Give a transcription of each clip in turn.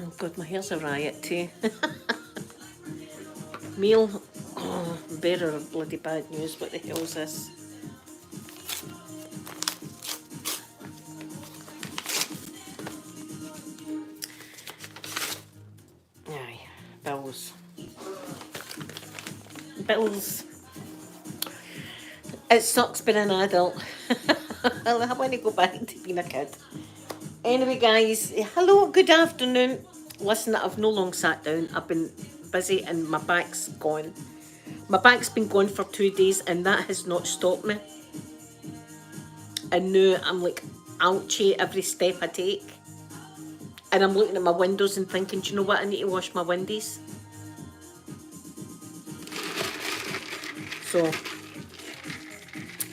Oh God, my hair's a riot too. Meal, oh, bearer of bloody bad news. What the hell's this? Aye, bills. Bills. It sucks being an adult. I want to go back to being a kid. Anyway, guys, hello, good afternoon. Listen, I've no long sat down. I've been busy and my back's gone. My back's been gone for 2 days and that has not stopped me. And now I'm like ouchy every step I take. And I'm looking at my windows and thinking, do you know what? I need to wash my windies. So,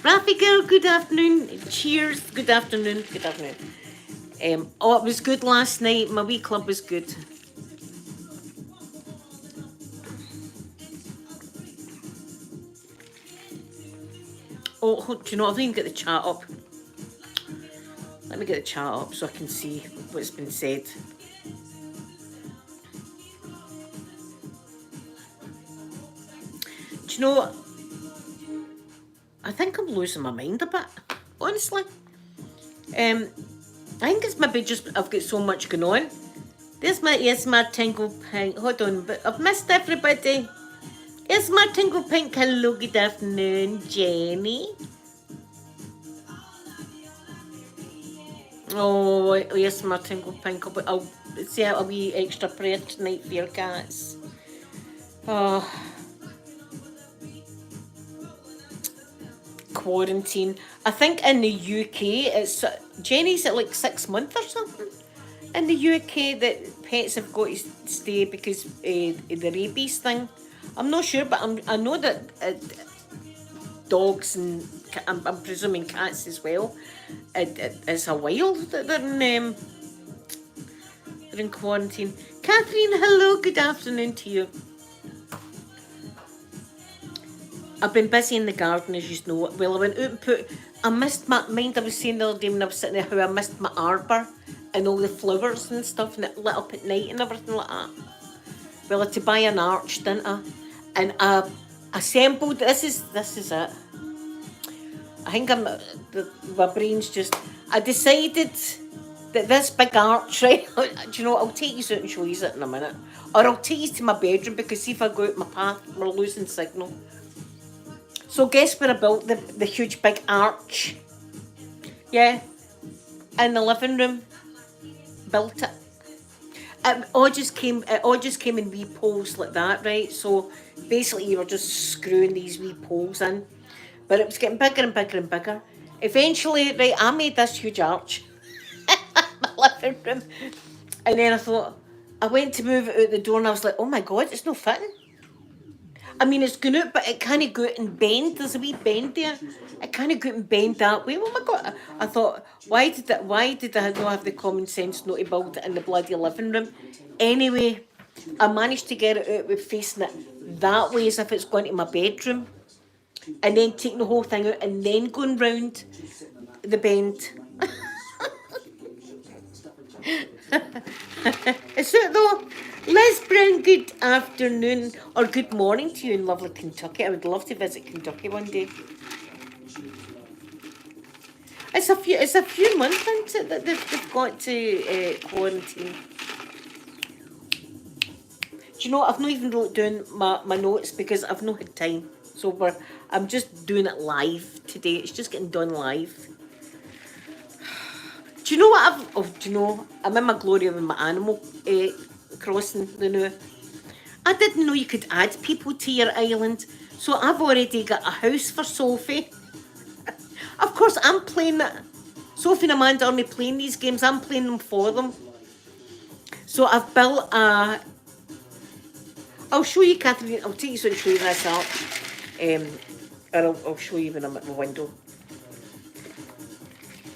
Rafi girl, good afternoon. Cheers, good afternoon, good afternoon. Oh, it was good last night. My wee club was good. Oh, do you know, I've even got the chat up. Let me get the chat up so I can see what's been said. Do you know, I think I'm losing my mind a bit, honestly. I think it's maybe just I've got so much going on. There's my tingle pink. Hold on, but I've missed everybody. Here's my tingle pink. Hello, good afternoon, Jenny. Oh, yes, my tingle pink. I'll say a wee extra prayer tonight for your cats. Oh. Quarantine. I think in the UK, it's Jenny's at like 6 months or something. In the UK, that pets have got to stay because the rabies thing. I'm not sure, but I know that dogs and I'm presuming cats as well. It's a while that they're in quarantine. Catherine, hello, good afternoon to you. I've been busy in the garden, as you know. Well, I went out and I missed my mind. I was saying the other day when I was sitting there how I missed my arbour and all the flowers and stuff, and it lit up at night and everything like that. Well, I had to buy an arch, didn't I? And I assembled. This is it. I think my brain's just. I decided that this big arch, right? Do you know what? I'll take you out and show you it in a minute, or I'll take you to my bedroom because see if I go out my path, we're losing signal. So guess where I built the huge big arch? Yeah, in the living room. Built it. It all just came in wee poles like that, right? So basically you were just screwing these wee poles in. But it was getting bigger and bigger and bigger. Eventually, right, I made this huge arch in my living room. And then I thought, I went to move it out the door and I was like, oh my God, it's not fitting. I mean, it's going out, but it can't go out and bend. There's a wee bend there. It can't go out and bend that way. Oh my God. I thought, why did I not have the common sense not to build it in the bloody living room? Anyway, I managed to get it out with facing it that way as if it's going to my bedroom. And then taking the whole thing out and then going round the bend. Is it though? Liz Brown, good afternoon or good morning to you in lovely Kentucky. I would love to visit Kentucky one day. It's a few months into it that they've got to quarantine. Do you know what? I've not even wrote down my notes because I've not had time. So I'm just doing it live today. It's just getting done live. Do you know what I'm in my glory with my Animal Crossing now. I didn't know you could add people to your island. So I've already got a house for Sophie. Of course, I'm playing that. Sophie and Amanda aren't playing these games. I'm playing them for them. So I've built a... I'll show you, Catherine. I'll take you so to show you this out. Or I'll show you when I'm at my window.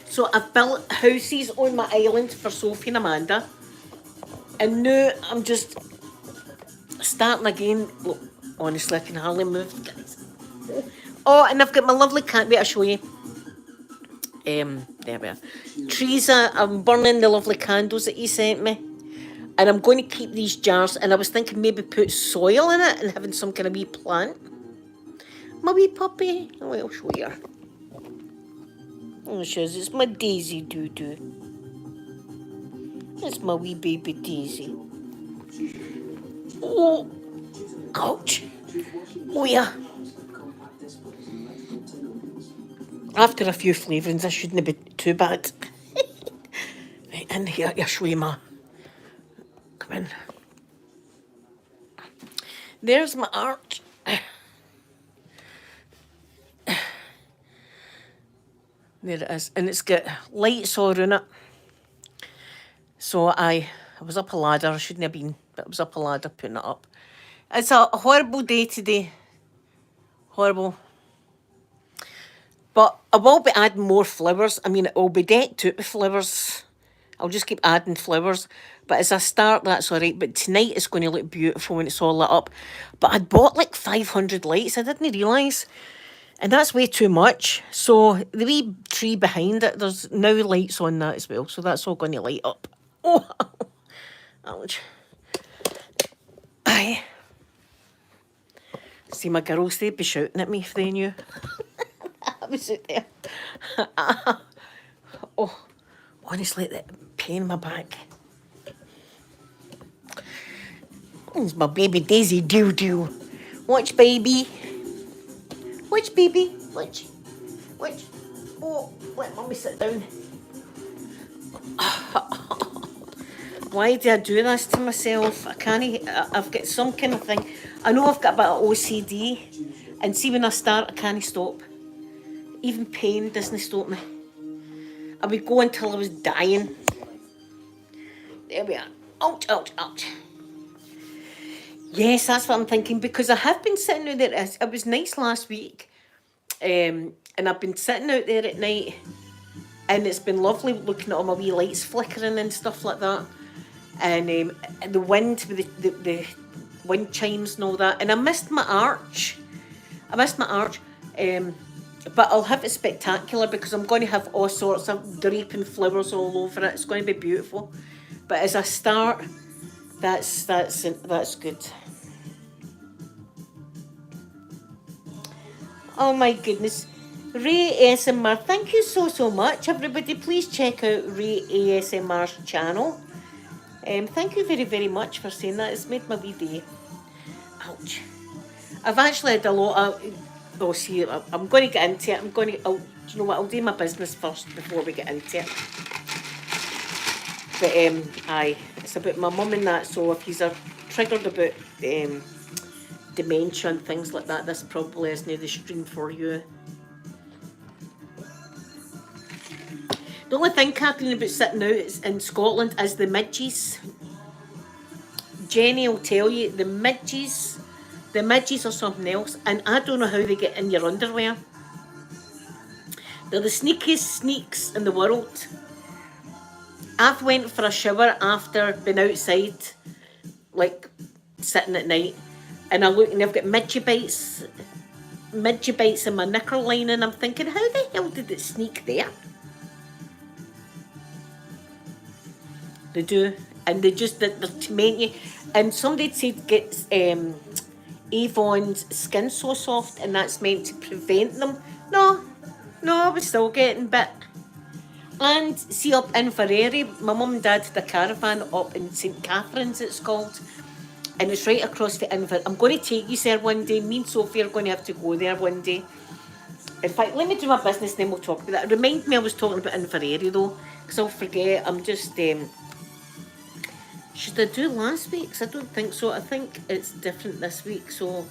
So I've built houses on my island for Sophie and Amanda. And now I'm just starting again. Look, honestly, I can hardly move, guys. Oh, and I've got my lovely cat. Wait, I'll show you. There we are. Teresa, I'm burning the lovely candles that you sent me. And I'm going to keep these jars, and I was thinking maybe put soil in it and having some kind of wee plant. My wee puppy. Oh, I'll show you. Oh, she says, it's my Daisy doo-doo. It's my wee baby Daisy. Oh, ouch. Oh, yeah. After a few flavourings, I shouldn't be too bad. Right, in here, I'll show you my... Come in. There's my arch. There it is. And it's got lights all around it. So I was up a ladder. I shouldn't have been, but I was up a ladder putting it up. It's a horrible day today. Horrible. But I will be adding more flowers. I mean, it will be decked out with flowers. I'll just keep adding flowers. But as I start, that's all right. But tonight it's going to look beautiful when it's all lit up. But I'd bought like 500 lights. I didn't realise. And that's way too much. So the wee tree behind it, there's now lights on that as well. So that's all going to light up. Oh, ouch. Aye. See, my girls, they'd be shouting at me if they knew. I was out there. Oh, honestly, the pain in my back. It's my baby Daisy doo-doo. Watch, baby. Watch, baby. Watch. Watch. Oh, let Mummy sit down. Why do I do this to myself? I can't. I've got some kind of thing. I know I've got a bit of OCD. And see, when I start, I can't stop. Even pain doesn't stop me. I would go until I was dying. There we are. Ouch, ouch, ouch. Yes, that's what I'm thinking, because I have been sitting out there. It was nice last week, and I've been sitting out there at night, and it's been lovely looking at all my wee lights flickering and stuff like that, and the wind with the wind chimes and all that, and I missed my arch. But I'll have it spectacular because I'm going to have all sorts of draping flowers all over it. It's going to be beautiful. But as I start, that's good. Oh my goodness. Ray ASMR, thank you so much. Everybody, please check out Ray ASMR's channel. Thank you very much for saying that. It's made my wee day. Ouch. I've actually had a lot of... Oh, see, I'm going to get into it. Do you know what? I'll do my business first before we get into it. But, aye, it's about my mum and that, so if you're triggered about dementia and things like that, this probably isn't the stream for you. The only thing, Kathleen, about sitting out in Scotland is the midges. Jenny will tell you, the midges are something else, and I don't know how they get in your underwear. They're the sneakiest sneaks in the world. I've went for a shower after being outside, like sitting at night, and I look and I've got midgie bites in my knicker line, and I'm thinking, how the hell did it sneak there? They do, and they're tormenting you. And somebody said get Avon's skin so soft, and that's meant to prevent them. No, I was still getting bit. And see, up in Inverary, my mum and dad had a caravan up in St Catherine's, it's called, and it's right across the Inverary. I'm going to take you there one day. Me and Sophie are going to have to go there one day. In fact, let me do my business, then we'll talk about that. Remind me I was talking about Inverary though, because I'll forget. I'm just... should I do last week's? I don't think so. I think it's different this week. So,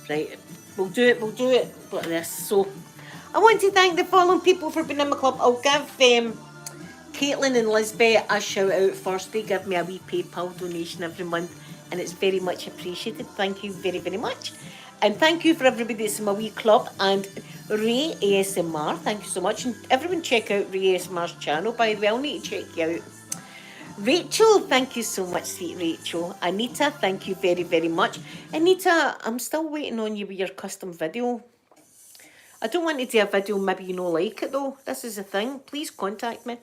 right, we'll do it like this. So, I want to thank the following people for being in my club. I'll give Caitlin and Lisbeth a shout out first. They give me a wee PayPal donation every month, and it's very much appreciated. Thank you very much. And thank you for everybody that's in my wee club. And Ray ASMR, thank you so much. And everyone check out Ray ASMR's channel, by the way. I'll need to check you out. Rachel, thank you so much, sweet Rachel. Anita, thank you very much. Anita, I'm still waiting on you with your custom video. I don't want to do a video, maybe you don't like it though. This is the thing. Please contact me.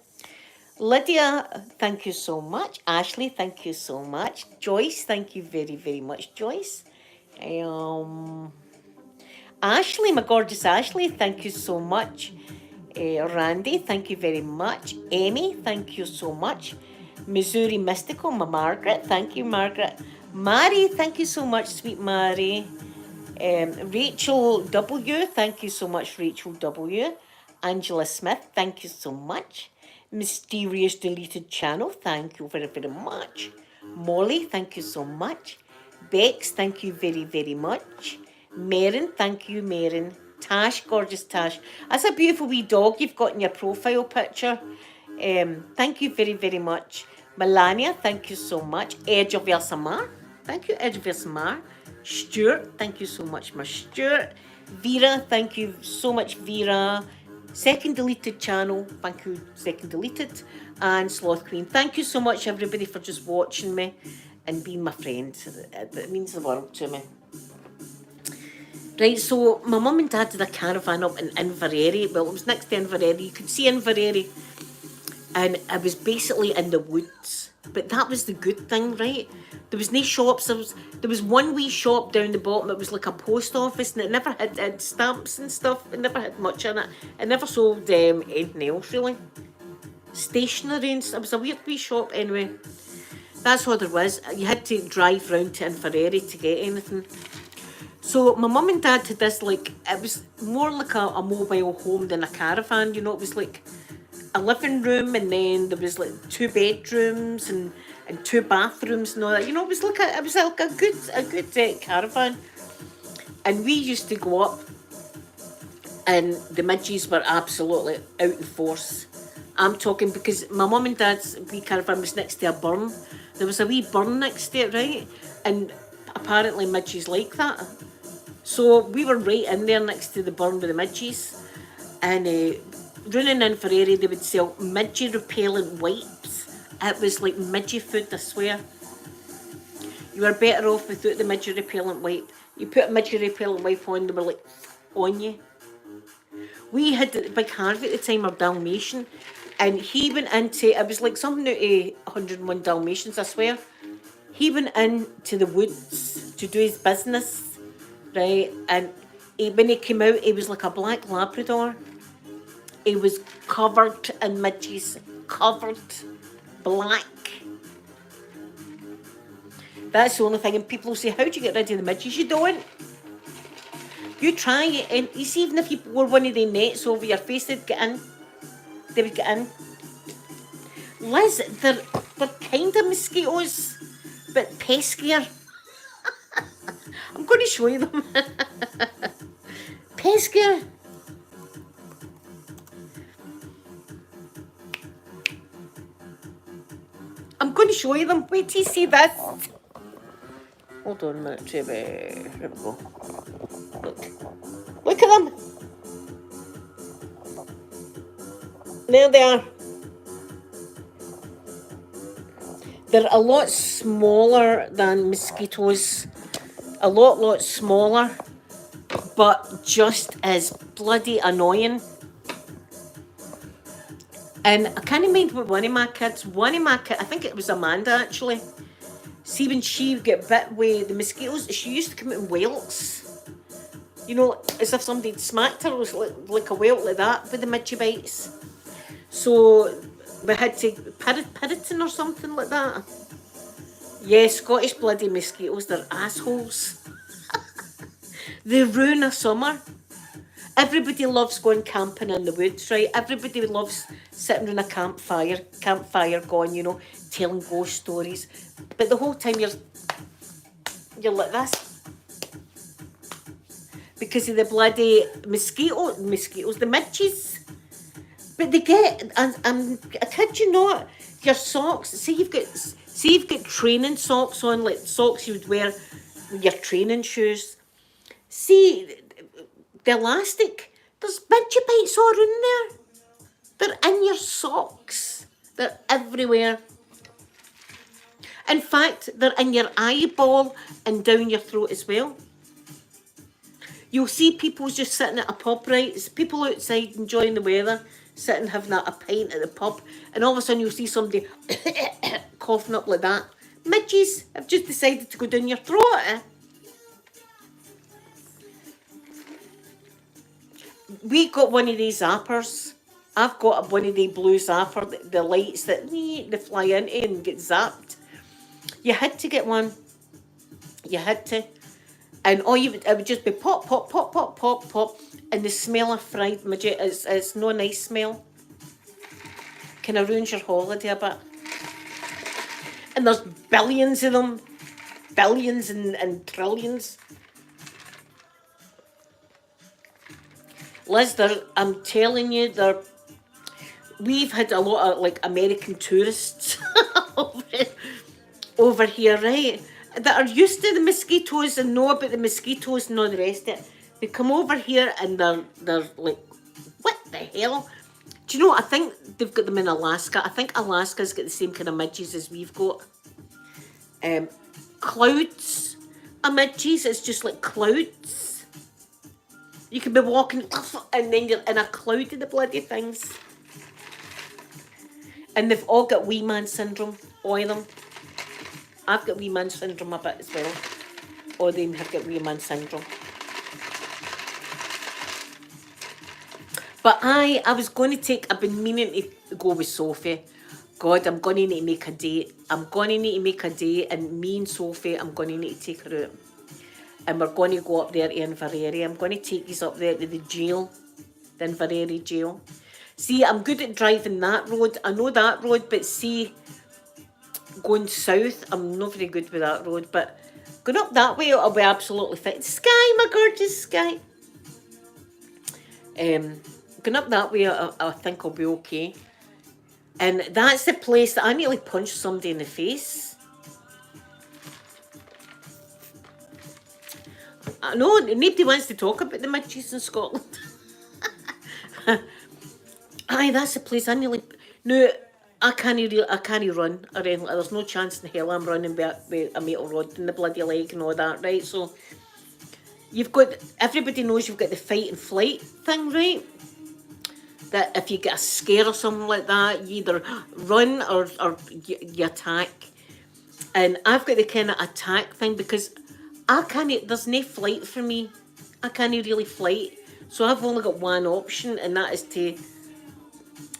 Lydia, thank you so much. Ashley, thank you so much. Joyce, thank you very, very much, Joyce. Um, Ashley, my gorgeous Ashley, thank you so much. Randy, thank you very much. Amy, thank you so much. Missouri Mystical, my Margaret, thank you, Margaret. Mary, thank you so much, sweet Mary. Rachel W, thank you so much, Rachel W. Angela Smith, thank you so much. Mysterious Deleted Channel, thank you very, very much. Molly, thank you so much. Bex, thank you very, very much. Marin, thank you, Marin. Tash, gorgeous Tash. That's a beautiful wee dog you've got in your profile picture. Thank you very, very much. Melania, thank you so much. Edge of Elsamar, thank you, Edge of Elsamar. Stuart, thank you so much, my Stuart. Vera, thank you so much, Vera. Second Deleted Channel, thank you, Second Deleted. And Sloth Queen, thank you so much, everybody, for just watching me and being my friend. It means the world to me. Right, so my mum and dad did a caravan up in Inverary. Well, it was next to Inverary. You could see Inverary. And I was basically in the woods. But that was the good thing, right? There was no shops. There was one wee shop down the bottom. It was like a post office, and it never had stamps and stuff. It never had much in it. It never sold anything else, really. Stationery and stuff. It was a weird wee shop anyway. That's what there was. You had to drive round to Inverary to get anything. So my mum and dad had this, like, it was more like a mobile home than a caravan, you know. It was like a living room, and then there was like 2 bedrooms and 2 bathrooms and all that. You know, it was like a good caravan. And we used to go up, and the Midges were absolutely out in force. I'm talking because my mum and dad's wee caravan was next to a burn. There was a wee burn next to it, right? And apparently Midges like that. So we were right in there next to the burn with the Midges. And running in Ferrari, they would sell midgie repellent wipes. It was like midgie food, I swear. You were better off without the midgie repellent wipe. You put a midgie repellent wipe on, they were like on you. We had the big Harvey at the time, our Dalmatian, and he went into, it was like something out of 101 Dalmatians, I swear. He went into the woods to do his business, right? And when he came out, he was like a black Labrador. He was covered in midges, covered black. That's the only thing. And people will say, how do you get rid of the midges? You don't. You try it, and you see, even if you wore one of the nets over your face, they'd get in. They would get in. Liz, they're kind of mosquitoes, but peskier. I'm going to show you them. Peskier. I'm going to show you them. Wait till you see this. Hold on a minute, Trevor. Here we go. Look at them. There they are. They're a lot smaller than mosquitoes. A lot smaller. But just as bloody annoying. And I can't mind what one of my kids, I think it was Amanda actually. See, when she would get bit with the mosquitoes, she used to come out in welts. You know, as if somebody had smacked her, it was like a welt like that with the midgie bites. So we had to, Piriton or something like that. Yeah, Scottish bloody mosquitoes, they're assholes. They ruin a summer. Everybody loves going camping in the woods, right? Everybody loves sitting around a campfire going, you know, telling ghost stories. But the whole time you're like this. Because of the bloody mosquitoes, the midges. But they get, and I kid you not, your socks, say you've got training socks on, like socks you would wear with your training shoes. See, the elastic, there's midgie bites all in there. They're in your socks. They're everywhere. In fact, they're in your eyeball and down your throat as well. You'll see people just sitting at a pub, right? It's people outside enjoying the weather, sitting having a pint at the pub, and all of a sudden you'll see somebody coughing up like that. Midges have just decided to go down your throat. We got one of these zappers. I've got one of the blue zapper, the lights that they fly into and get zapped. You had to get one. You had to. And it would just be pop, pop, pop, pop, pop, pop. And the smell of fried midget is no nice smell. Kind of ruins your holiday a bit. And there's billions of them. Billions and trillions. Liz, I'm telling you, we've had a lot of like American tourists over here, right? That are used to the mosquitoes and know about the mosquitoes and all the rest of it. They come over here and they're like, what the hell? Do you know what? I think they've got them in Alaska. I think Alaska's got the same kind of midges as we've got. Clouds of midges. It's just like clouds. You can be walking and then you're in a cloud of the bloody things. And they've all got wee man syndrome, all of them. I've got wee man syndrome a bit as well. All of them have got wee man syndrome. But I was going to I've been meaning to go with Sophie. God, I'm going to need to make a date. I'm going to need to make a date, and me and Sophie, I'm going to need to take her out. And we're going to go up there to Inverary. I'm going to take you up there to the jail, the Inverary jail. See, I'm good at driving that road. I know that road, but see, going south, I'm not very good with that road. But going up that way, I'll be absolutely fit. Sky, my gorgeous Sky. Going up that way, I think I'll be okay. And that's the place that I nearly punched somebody in the face. I know, nobody wants to talk about the midges in Scotland. Aye, that's the place I nearly... No, I can't run or anything. There's no chance in hell I'm running with a metal rod in the bloody leg and all that, right? So, you've got... Everybody knows you've got the fight and flight thing, right? That if you get a scare or something like that, you either run or you attack. And I've got the kind of attack thing because I can't... There's no flight for me. I can't really flight. So I've only got one option, and that is to...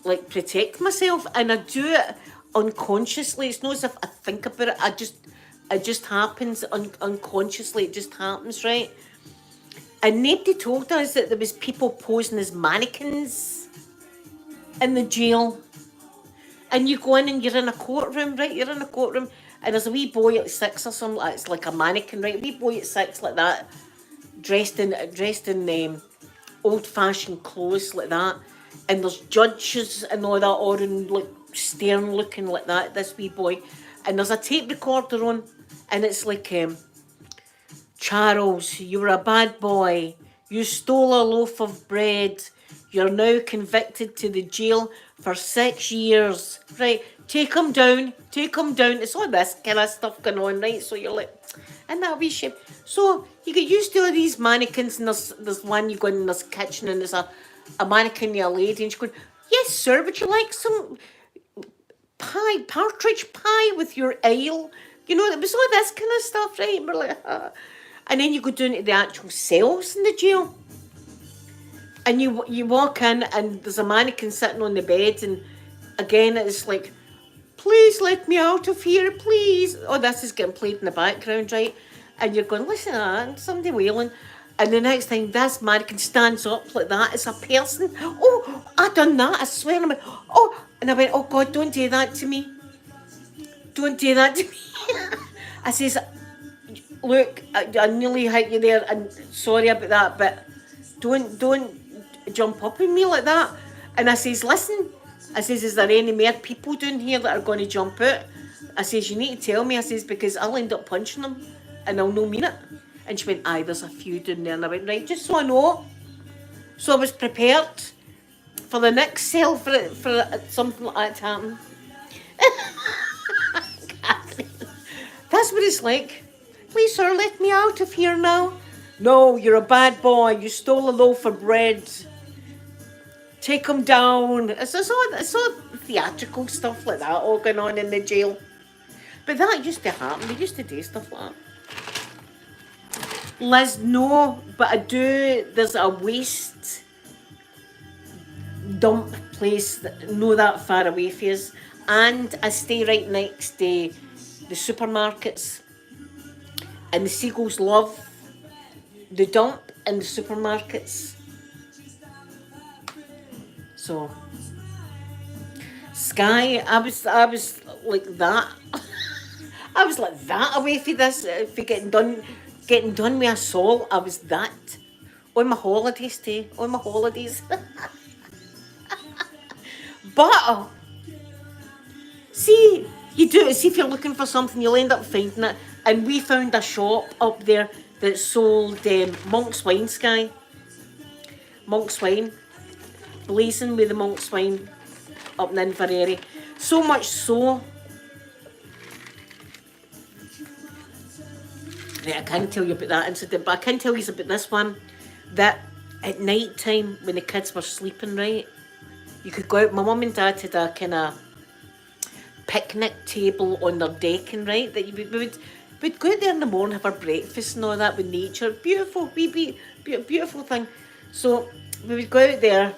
like protect myself, and I do it unconsciously. It's not as if I think about it. It just happens unconsciously. It just happens, right? And nobody told us that there was people posing as mannequins in the jail. And you go in and you're in a courtroom, right? You're in a courtroom, and there's a wee boy at 6 or something. It's like a mannequin, right? A wee boy at 6 like that, dressed in old-fashioned clothes like that. And there's judges and all that, all in like stern looking like that, this wee boy. And there's a tape recorder on, and it's like, Charles, you were a bad boy. You stole a loaf of bread. You're now convicted to the jail for 6 years. Right, take him down, take him down. It's all this kind of stuff going on, right? So you're like, and that wee shape. So you get used to all these mannequins, and there's one you go in this kitchen, and there's a mannequin, a lady, and she's going, yes, sir, would you like some pie, partridge pie with your ale? You know, it was all this kind of stuff, right? And we're like, And then you go down to the actual cells in the jail. And you walk in, and there's a mannequin sitting on the bed, and again, it's like, please let me out of here, please. Oh, this is getting played in the background, right? And you're going, listen to that, somebody wailing. And the next thing, this mannequin stands up like that. It's a person. Oh, I done that, I swear. And I went, oh God, don't do that to me. Don't do that to me. I says, look, I nearly hit you there, and sorry about that, but don't jump up on me like that. And I says, listen, I says, is there any more people down here that are going to jump out? I says, you need to tell me. I says, because I'll end up punching them, and I'll no mean it. And she went, aye, there's a few down there. And I went, right, just so I know. So I was prepared for the next cell for something like that to happen. That's what it's like. Please, sir, let me out of here now. No, you're a bad boy. You stole a loaf of bread. take him down. It's all theatrical stuff like that all going on in the jail. But that used to happen. They used to do stuff like that. Liz, no, but I do. There's a waste dump place no that far away from us, and I stay right next to the supermarkets, and the seagulls love the dump in the supermarkets. So, Sky, I was like that. I was like that away from this, for getting done with assault. I was that on my holidays too, on my holidays. But see, you do it. See, if you're looking for something, you'll end up finding it. And we found a shop up there that sold Monk's wine, Sky. Monk's wine, blazing with the Monk's wine up in Inverary. So much so that I can't tell you about that incident, but I can tell you about this one. That at night time when the kids were sleeping, right, you could go out. My mum and dad had a kind of picnic table on their decking, right, that we'd go out there in the morning, have our breakfast and all that with nature. Beautiful, beautiful thing. So we would go out there.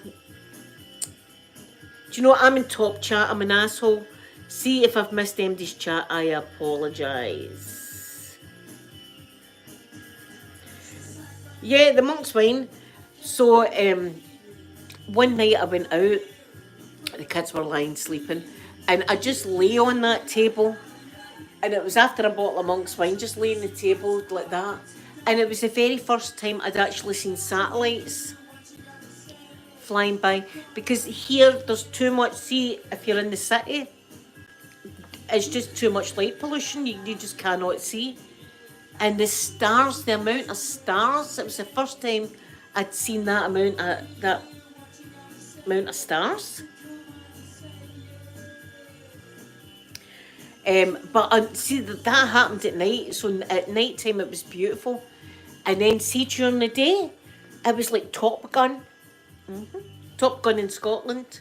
Do you know what? I'm in top chat. I'm an asshole. See, if I've missed MD's chat, I apologise. Yeah, the Monk's wine. So one night I went out. The kids were lying sleeping, and I just lay on that table. And it was after a bottle of Monk's wine, just laying on the table like that. And it was the very first time I'd actually seen satellites flying by. Because here there's too much, see, if you're in the city, it's just too much light pollution, you just cannot see. And the stars, the amount of stars, it was the first time I'd seen that amount of stars. But see, that happened at night, so at night time it was beautiful. And then see, during the day, it was like Top Gun. Top Gun in Scotland.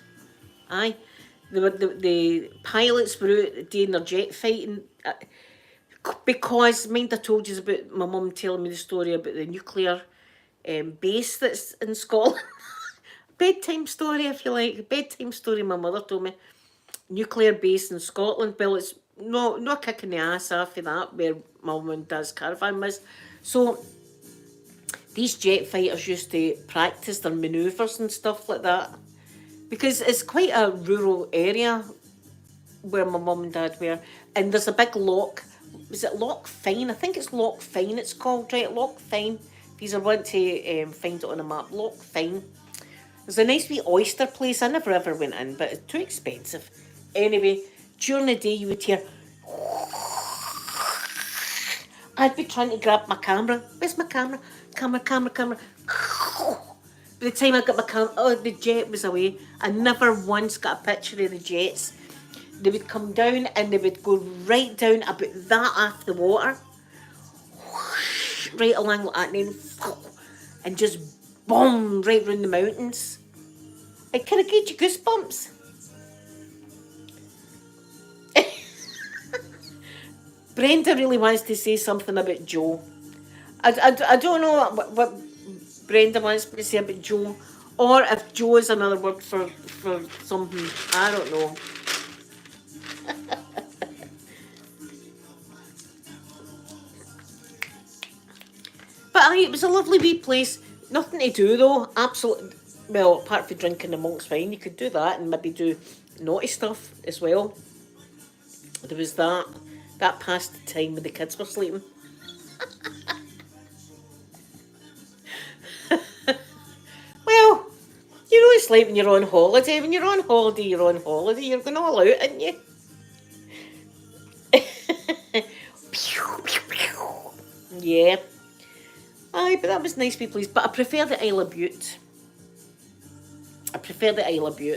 Aye. The pilots were out doing their jet fighting. Because, mind I told you about my mum telling me the story about the nuclear base that's in Scotland. Bedtime story, if you like. Bedtime story my mother told me. Nuclear base in Scotland. Well, it's no kicking the ass off of that, where my mum and dad's caravan was. So these jet fighters used to practice their manoeuvres and stuff like that. Because it's quite a rural area where my mum and dad were. And there's a big lock. Was it Loch Fyne? I think it's Loch Fyne it's called, right? Loch Fyne. These are want to find it on a map. Loch Fyne. There's a nice wee oyster place. I never ever went in, but it's too expensive. Anyway, during the day you would hear... I'd be trying to grab my camera. Where's my camera? Camera. By the time I got my camera, oh, the jet was away. I never once got a picture of the jets. They would come down and they would go right down about that off the water. Right along like that, and then and just boom, right round the mountains. It kind of gave you goosebumps. Brenda really wants to say something about Joe. I don't know what Brenda wants me to say about Joe, or if Joe is another word for something. I don't know. But it was a lovely wee place. Nothing to do though. Absolutely. Well, apart from drinking the Monk's wine, you could do that and maybe do naughty stuff as well. There was that. That passed the time when the kids were sleeping. Well, you know it's like when you're on holiday. When you're on holiday, you're on holiday. You're going all out, aren't you? Yeah. Aye, but that was nice wee place. But I prefer the Isle of Bute.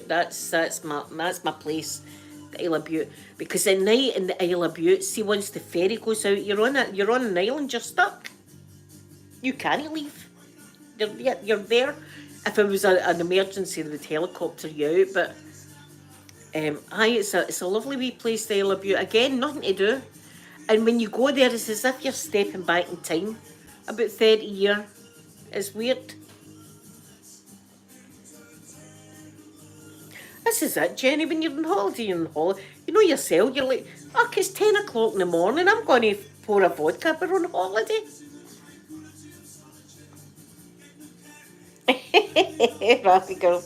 That's my place. The Isle of Bute. Because at night in the Isle of Bute, see, once the ferry goes out, you're on an island, you're stuck. You can't leave. You're there. if it was an emergency, they would helicopter you out. But aye, it's a lovely wee place, the Isle of Bute. Again, nothing to do. And when you go there, it's as if you're stepping back in time about 30 years. It's weird. This is it, Jenny. When you're on holiday, you're on holiday. You know yourself, you're like, oh, it's 10 o'clock in the morning. I'm going to pour a vodka. We're on holiday. Raffy girl.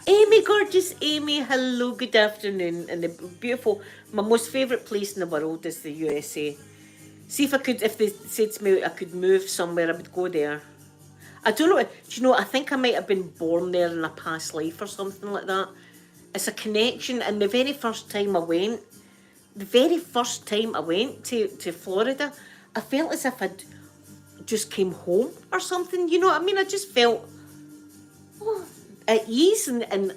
Amy, gorgeous Amy, hello, good afternoon. And the beautiful, my most favourite place in the world is the USA. See if they said to me I could move somewhere, I would go there. I don't know, do you know, I think I might have been born there in a past life or something like that. It's a connection, and the very first time I went to Florida, I felt as if I'd just came home or something, you know what I mean? I just felt at ease and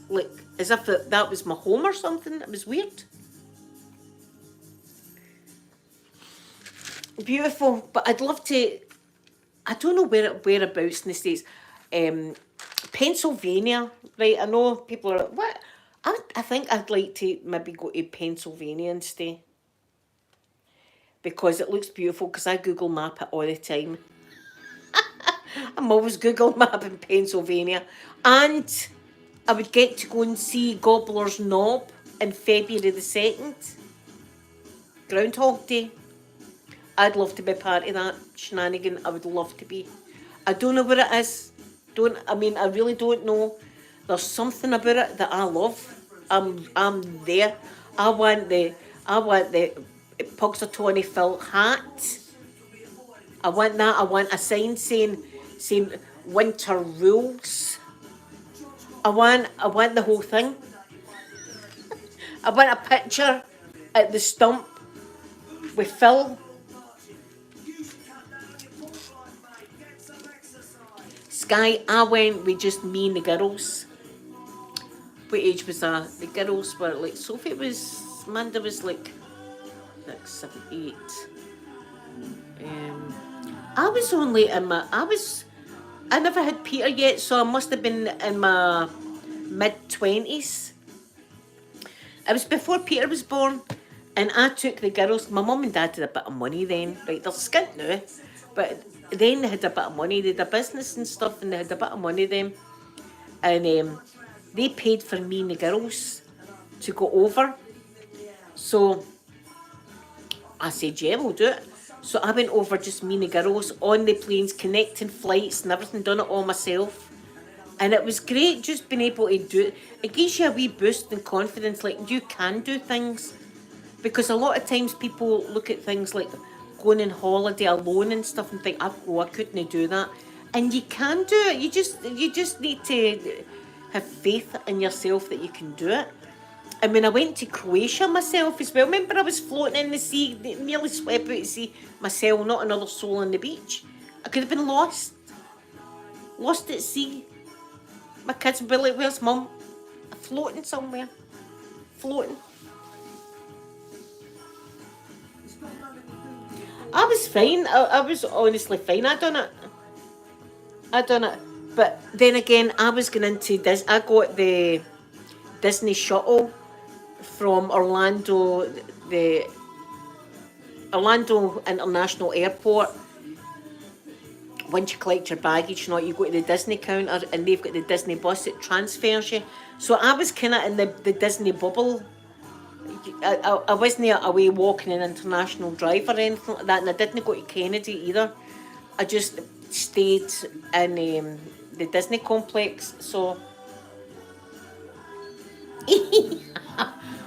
like as if that was my home or something. It was weird. Beautiful, but I'd love to, I don't know whereabouts in the States. Pennsylvania, right? I know people are, what? I think I'd like to maybe go to Pennsylvania and stay. Because it looks beautiful, because I Google map it all the time. I'm always Google mapping Pennsylvania. And I would get to go and see Gobbler's Knob in February the 2nd. Groundhog Day. I'd love to be part of that shenanigan. I would love to be. I don't know what it is. I really don't know. There's something about it that I love. I'm there. I want the Puxatawny Phil hat. I want that. I want a sign saying winter rules. I want the whole thing. I want a picture at the stump with Phil. Sky, I went with just me and the girls. What age was that? The girls were like, Sophie was, Amanda was like 6, 7, 8. I was only in I never had Peter yet, so I must have been in my mid-20s. It was before Peter was born, and I took the girls. My mum and dad had a bit of money then, right? They're skint now, but then they had a bit of money. They had a business and stuff, and they had a bit of money then. And they paid for me and the girls to go over. So I said, yeah, we'll do it. So I went over, just me and the girls, on the planes, connecting flights and everything, done it all myself. And it was great just being able to do it. It gives you a wee boost in confidence, like you can do things. Because a lot of times people look at things like going on holiday alone and stuff and think, oh, I couldn't do that. And you can do it. You just need to have faith in yourself that you can do it. And when I went to Croatia myself as well, remember I was floating in the sea, nearly swept out to sea myself, not another soul on the beach. I could have been lost at sea. My kids would be like, where's mum? Floating somewhere. Floating. I was fine. I was honestly fine. I done it. But then again, I was going into this. I got the Disney shuttle from Orlando, the Orlando International Airport. Once you collect your baggage, you go to the Disney counter, and they've got the Disney bus that transfers you. So I was kind of in the Disney bubble. I wasn't away walking an international drive or anything like that, and I didn't go to Kennedy either. I just stayed in the Disney complex. So,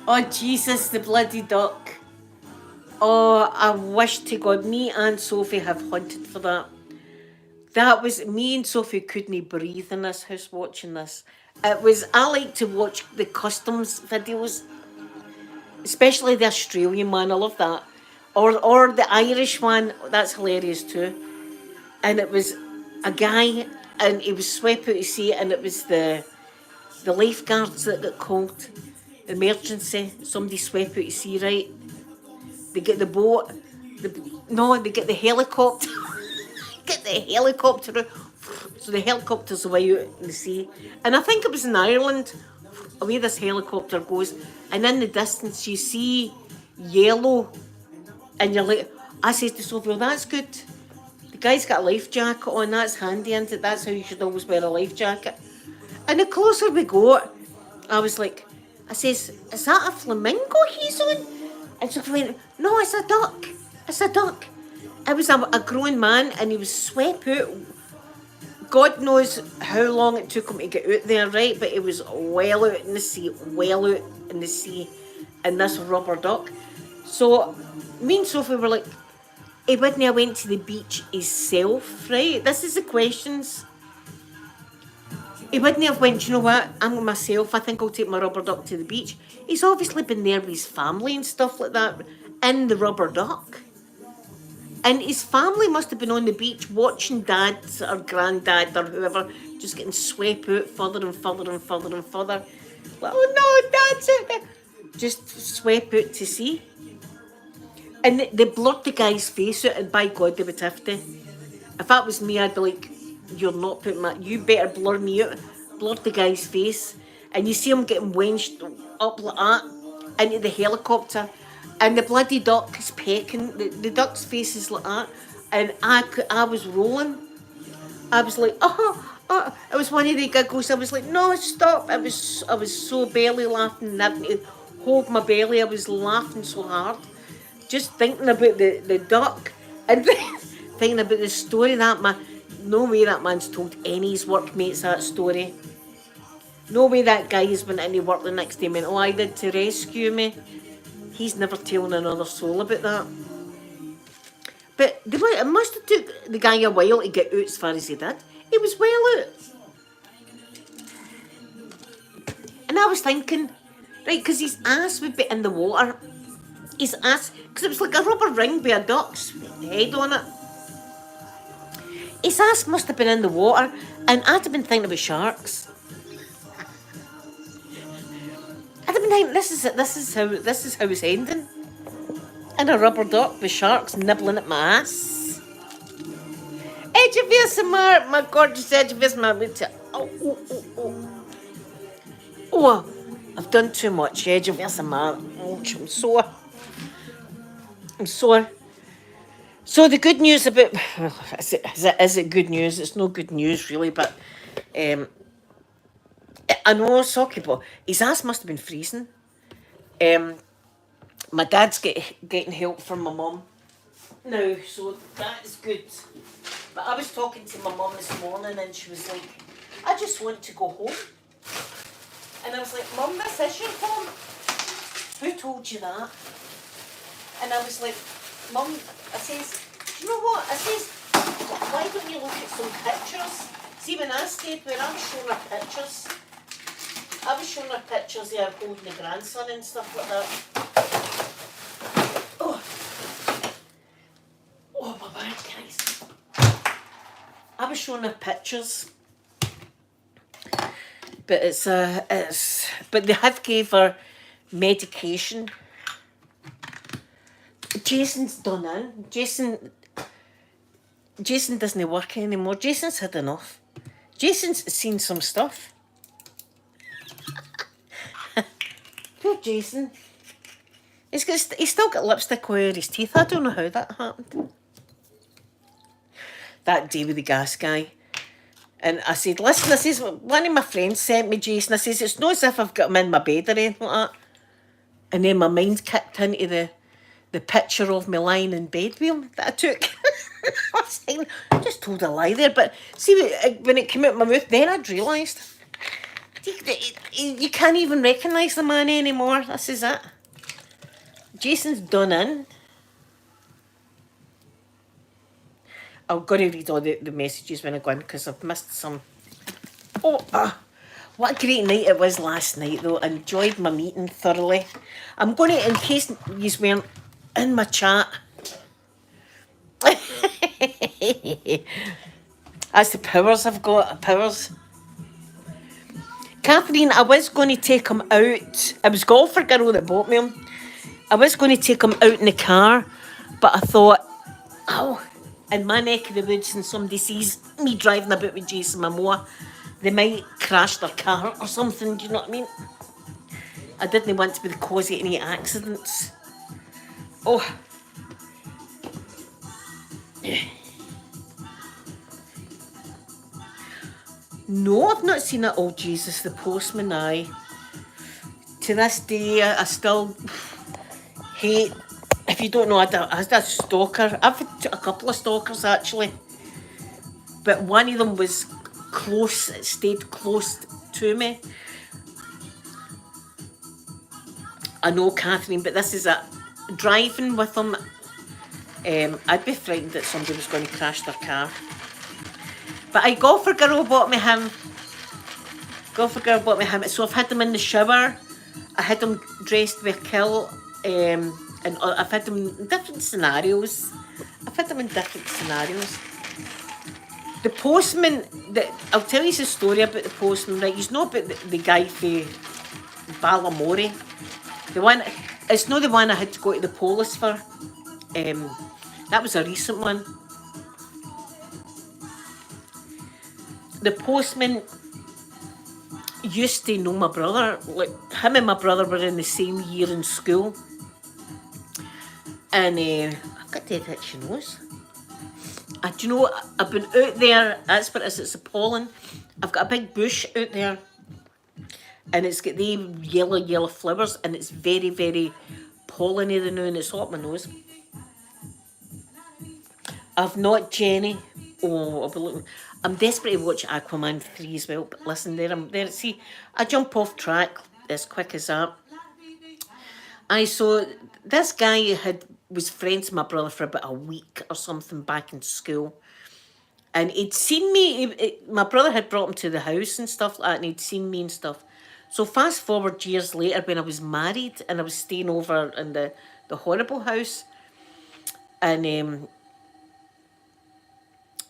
oh Jesus, the bloody duck! Oh, I wish to God, me and Sophie have hunted for that. That was, me and Sophie couldn't breathe in this house watching this. It was, I like to watch the customs videos, especially the Australian one. I love that, or the Irish one. That's hilarious too. And it was a guy, and he was swept out to sea, and it was the lifeguards that got called, emergency. Somebody swept out to sea, right? They get the boat. They get the helicopter. Get the helicopter out. So the helicopter's away out in the sea. And I think it was in Ireland, away this helicopter goes, and in the distance you see yellow, and you're like, I says to Sophie, well, that's good. The guy's got a life jacket on, that's handy, isn't it? That's how you should always wear a life jacket. And the closer we got, I was like, I says, is that a flamingo he's on? And Sophie went, no, it's a duck. It's a duck. It was a grown man, and he was swept out. God knows how long it took him to get out there, right? But it was well out in the sea, well out in the sea, in this rubber duck. So me and Sophie were like, he wouldn't have went to the beach himself, right? This is the questions. He wouldn't have went, you know what, I'm myself, I think I'll take my rubber duck to the beach. He's obviously been there with his family and stuff like that, in the rubber duck. And his family must have been on the beach watching dad or granddad or whoever just getting swept out further and further and further and further. Like, oh no, dad's out there. Just swept out to sea. And they blurred the guy's face out, and by God, they would have to. If that was me, I'd be like, you're not putting my, you better blur me out. Blurred the guy's face. And you see him getting wenched up like that into the helicopter. And the bloody duck is pecking. The duck's face is like that. And I was rolling. I was like, oh. It was one of the giggles. I was like, no, stop. I was so belly laughing. And having to hold my belly. I was laughing so hard. Just thinking about the duck. And thinking about the story that man. No way that man's told any of his workmates that story. No way that guy has been into work the next day and went, oh, I did to rescue me. He's never telling another soul about that. But it must have took the guy a while to get out as far as he did. He was well out. And I was thinking, right, because his ass would be in the water. His ass, because it was like a rubber ring with a duck's head on it. His ass must have been in the water, and I'd have been thinking about sharks. I'd have been thinking, this is how it's ending. In a rubber duck with sharks nibbling at my ass. Edge of ASMR, my gorgeous edge of ASMR. Oh, I've done too much edge of ASMR. Ouch, I'm sore. So the good news about, well, is it good news? It's no good news really, but I know soccer ball. His ass must have been freezing. My dad's getting help from my mum now, so that is good. But I was talking to my mum this morning, and she was like, I just want to go home. And I was like, Mum, this is your home. Who told you that? And I was like, Mum, I says, do you know what? I says, why don't you look at some pictures? See, when I stayed there, I was showing her pictures. I was showing her pictures of her holding the grandson and stuff like that. Oh, my bad, guys. I was showing her pictures. But but they have gave her medication. Jason's done in. Jason doesn't work anymore. Jason's had enough. Jason's seen some stuff. Poor Jason. He's still got lipstick all over his teeth. I don't know how that happened. That day with the gas guy. And I said, listen, I says, one of my friends sent me Jason. I says, it's not as if I've got him in my bed or anything like that. And then my mind kicked into the picture of me lying in bed with him that I took. I was saying, I just told a lie there. But see, when it came out of my mouth, then I'd realised. You can't even recognise the man anymore. This is it. Jason's done in. I'm going to read all the messages when I go in because I've missed some. What a great night it was last night, though. I enjoyed my meeting thoroughly. I'm going to, in case you weren't in my chat. That's the powers I've got. Powers. Catherine, I was going to take him out. I was golfer girl that bought me him. I was going to take him out in the car, but I thought, oh, in my neck of the woods and somebody sees me driving about with Jason Momoa, they might crash their car or something, do you know what I mean? I didn't want to be the cause of any accidents. Oh. No, I've not seen it. Oh, Jesus, the Postman, aye. To this day, I still hate, if you don't know, I had a stalker. I've had a couple of stalkers, actually. But one of them was close, stayed close to me. I know, Catherine, but this is a driving with him. I'd be frightened that somebody was going to crash their car. But I golfer girl bought me him. Golfer girl bought me him. So I've had him in the shower. I had him dressed with a kilt. And I've had him in different scenarios. The Postman, I'll tell you a story about the Postman. Right, he's not about the guy for Ballamore. The one, it's not the one I had to go to the police for. That was a recent one. The Postman used to know my brother. Like, him and my brother were in the same year in school. And I've got dead itchy nose. Do you know what? I've been out there, that's what it is, it's appalling. I've got a big bush out there. And it's got the yellow flowers, and it's very, very pollinated now, and it's up my nose. I've not Jenny. Oh, I'll be looking. I'm desperate to watch Aquaman 3 as well, but listen, there. See, I jump off track as quick as that. So this guy was friends with my brother for about a week or something back in school. And he'd seen me, my brother had brought him to the house and stuff like that, and he'd seen me and stuff. So fast forward years later when I was married and I was staying over in the horrible house. And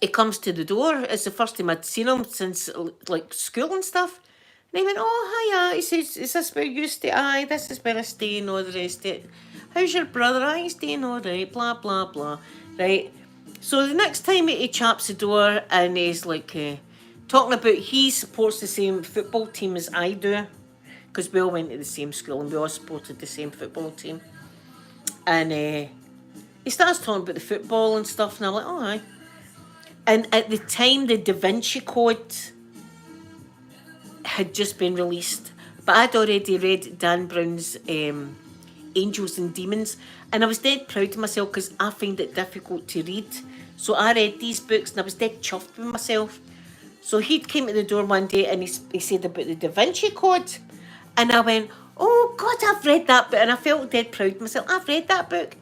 he comes to the door. It's the first time I'd seen him since like school and stuff. And he went, oh, hiya. He says, is this where you stay? Aye, this is where I stay and all the rest of it. How's your brother? Aye, he's staying all right, blah, blah, blah. Right. So the next time he chaps the door and he's like talking about he supports the same football team as I do. Because we all went to the same school and we all supported the same football team. And he starts talking about the football and stuff, and I'm like, oh, aye. And at the time, the Da Vinci Code had just been released. But I'd already read Dan Brown's Angels and Demons. And I was dead proud of myself because I find it difficult to read. So I read these books and I was dead chuffed with myself. So he came to the door one day and he said about the Da Vinci Code. And I went, oh, God, I've read that book. And I felt dead proud of myself. I've read that book.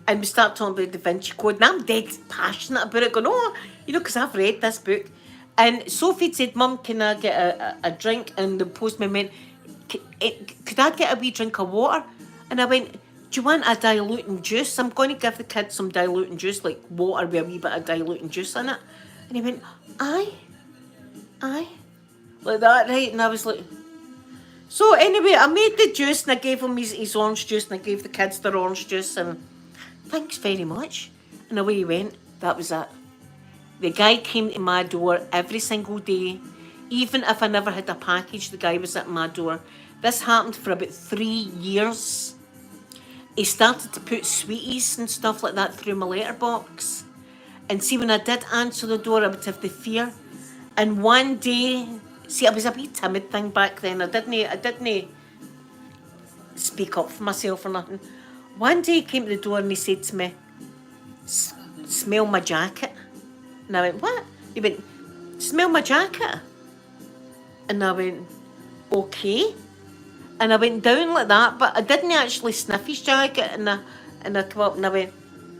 And we start talking about the Da Vinci Code. And I'm dead passionate about it. Going, oh, you know, because I've read this book. And Sophie said, Mum, can I get a drink? And the postman went, could I get a wee drink of water? And I went, do you want a diluting juice? I'm going to give the kids some diluting juice, like water with a wee bit of diluting juice in it. And he went, aye. Like that, right? And I was like... So anyway, I made the juice and I gave him his orange juice and I gave the kids their orange juice and thanks very much. And away he went. That was it. The guy came to my door every single day. Even if I never had a package, the guy was at my door. This happened for about 3 years. He started to put sweeties and stuff like that through my letterbox. And see, when I did answer the door, I would have the fear. And one day... See, I was a wee timid thing back then. I didn't speak up for myself or nothing. One day he came to the door and he said to me, smell my jacket. And I went, what? He went, smell my jacket. And I went, okay. And I went down like that, but I didn't actually sniff his jacket. And I come up and I went,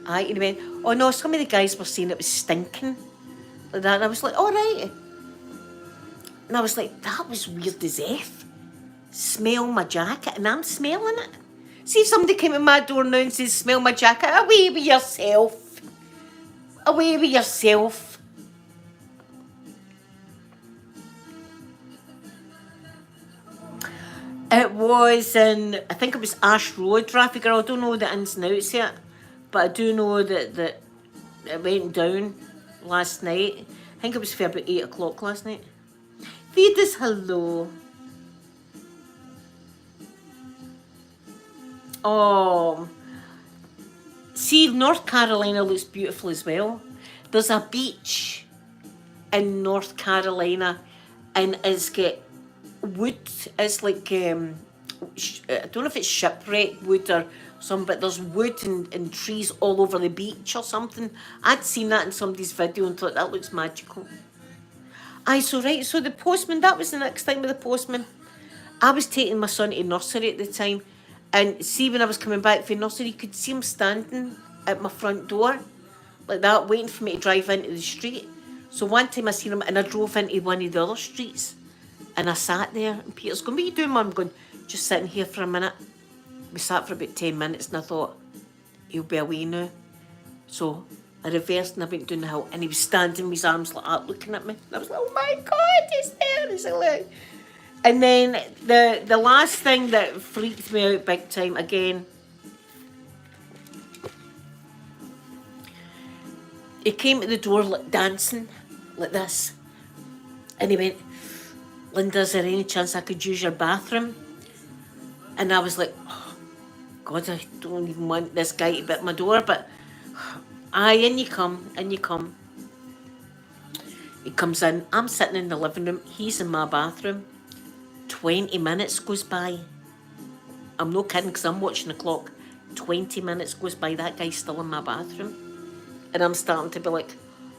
aye. And he went, oh no, some of the guys were saying it was stinking. Like that. And I was like, all right. And I was like, that was weird as F. Smell my jacket, and I'm smelling it. See if somebody came to my door now and says, smell my jacket, away with yourself. Away with yourself. It was in, I think it was Ash Road, Traffic Girl. I don't know the ins and outs yet, but I do know that it went down last night. I think it was for about 8 o'clock last night. Veda's hello. Oh, see, North Carolina looks beautiful as well. There's a beach in North Carolina, and it's got wood. It's like I don't know if it's shipwreck wood or something, but there's wood and trees all over the beach or something. I'd seen that in somebody's video and thought that looks magical. Aye, so right, so the postman, that was the next thing with the postman. I was taking my son to nursery at the time, and see, when I was coming back from nursery, you could see him standing at my front door, like that, waiting for me to drive into the street. So one time I seen him, and I drove into one of the other streets, and I sat there, and Peter's going, "What are you doing, Mum?" I'm going, "Just sitting here for a minute." We sat for about 10 minutes, and I thought, he'll be away now. So I reversed and I went down the hill, and he was standing with his arms like that, looking at me. And I was like, "Oh my God, he's there!" He's like, and then the last thing that freaked me out big time again, he came to the door like dancing, like this. And he went, "Linda, is there any chance I could use your bathroom?" And I was like, "Oh, God, I don't even want this guy to bit my door," but aye, in you come, in you come. He comes in, I'm sitting in the living room, he's in my bathroom. 20 minutes goes by. I'm not kidding, because I'm watching the clock. 20 minutes goes by, that guy's still in my bathroom. And I'm starting to be like,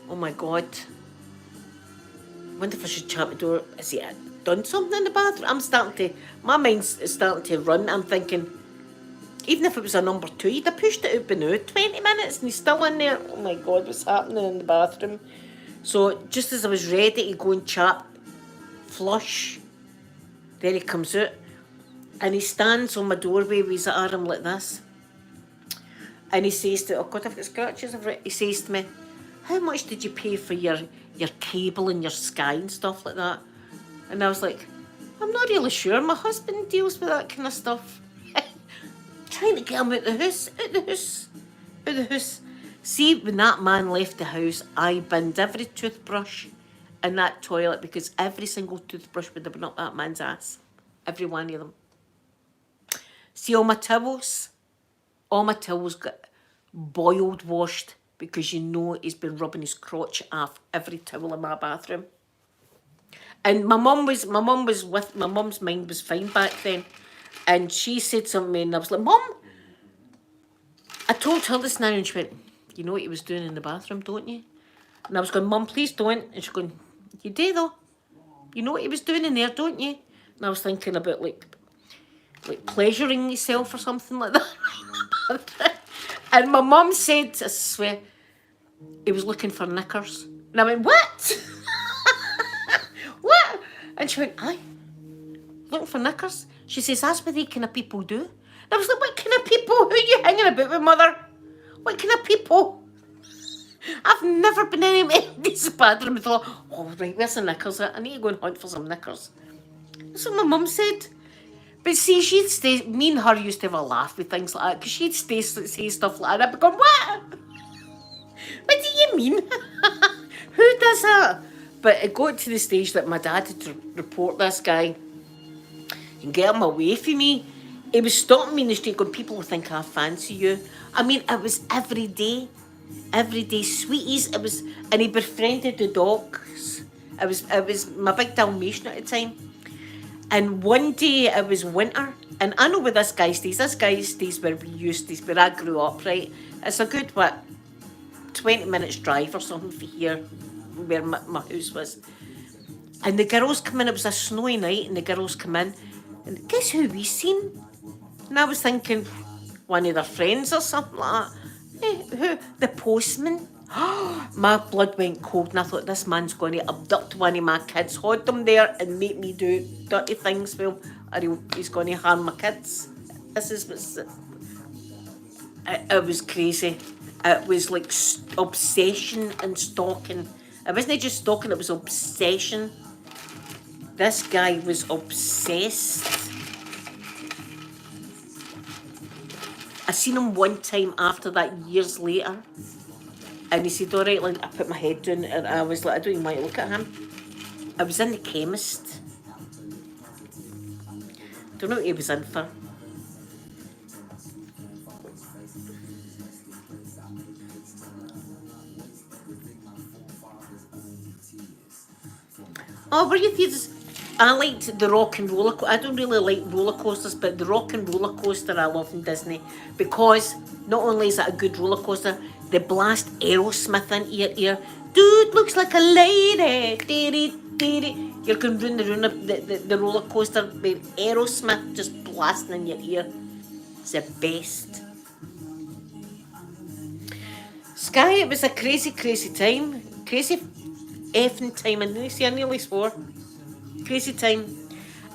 oh my God. I wonder if I should shut the door. Has he done something in the bathroom? My mind's starting to run. I'm thinking, even if it was a number 2, you'd have pushed it out by now. 20 minutes and he's still in there. Oh my God, what's happening in the bathroom? So just as I was ready to go and chat, flush, there he comes out. And he stands on my doorway with his arm like this. And he says to, oh God, I've got scratches over it. He says to me, "How much did you pay for your cable and your Sky and stuff like that?" And I was like, "I'm not really sure. My husband deals with that kind of stuff." Trying to get him out the house, out the house, out the house. See, when that man left the house, I binned every toothbrush in that toilet, because every single toothbrush would have been up that man's ass. Every one of them. See, all my towels got boiled washed, because you know he's been rubbing his crotch off every towel in my bathroom. And my mum's mind was fine back then. And she said something to me, and I was like, "Mum, I told her this now," and she went, "You know what he was doing in the bathroom, don't you?" And I was going, "Mum, please don't." And she's going, "You do though. You know what he was doing in there, don't you?" And I was thinking about like pleasuring yourself or something like that. And my mum said, I swear, he was looking for knickers. And I went, "What?" "What?" And she went, "Aye, looking for knickers." She says, "That's what they kind of people do." And I was like, "What kind of people? Who are you hanging about with, mother? What kind of people?" I've never been in anybody's bathroom and thought, "Oh, right, where's the knickers at? I need to go and hunt for some knickers." That's what my mum said. But see, she'd stay, me and her used to have a laugh with things like that, because she'd say stuff like that. I'd be going, "What? What do you mean?" Who does that? But it got to the stage that my dad had to report this guy and get him away from me. He was stopping me in the street going, "People will think I fancy you." I mean, it was every day, sweeties. It was, and he befriended the dogs. It was my big Dalmatian at the time. And one day it was winter, and I know where this guy stays. This guy stays where where I grew up, right? It's a good, 20 minutes drive or something from here, where my house was. And the girls come in, it was a snowy night, and the girls come in, and guess who we seen? And I was thinking, one of their friends or something like that. Who? The postman. My blood went cold, and I thought, this man's going to abduct one of my kids, hold them there, and make me do dirty things, well, or he's going to harm my kids. This is what's... It was crazy. It was like obsession and stalking. It wasn't just stalking, it was obsession. This guy was obsessed. I seen him one time after that, years later. And he said, all right, like, I put my head down and I was like, I don't even want to look at him. I was in the chemist. Don't know what he was in for. Oh, were you theatres? I liked the rock and roller coaster. I don't really like roller coasters, but the rock and roller coaster I love in Disney because not only is it a good roller coaster, they blast Aerosmith into your ear. Dude looks like a lady. Dee-dee, dee-dee. You're going round the roller coaster with Aerosmith just blasting in your ear. It's the best. Sky, it was a crazy, crazy time. Crazy effing time. And you see, I nearly swore. Crazy time.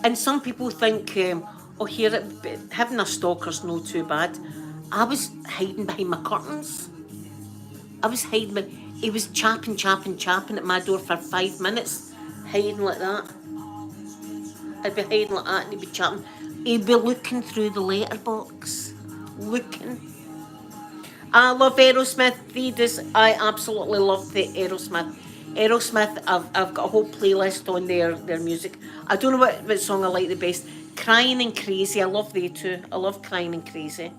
And some people think, oh, here, having a stalker's no too bad. I was hiding behind my curtains. I was hiding. He was chapping at my door for 5 minutes, hiding like that. I'd be hiding like that and he'd be chapping. He'd be looking through the letterbox. Looking. I love Aerosmith. I absolutely love the Aerosmith. Aerosmith, I've got a whole playlist on their music. I don't know what song I like the best. Crying and Crazy, I love they too. I love Crying and Crazy.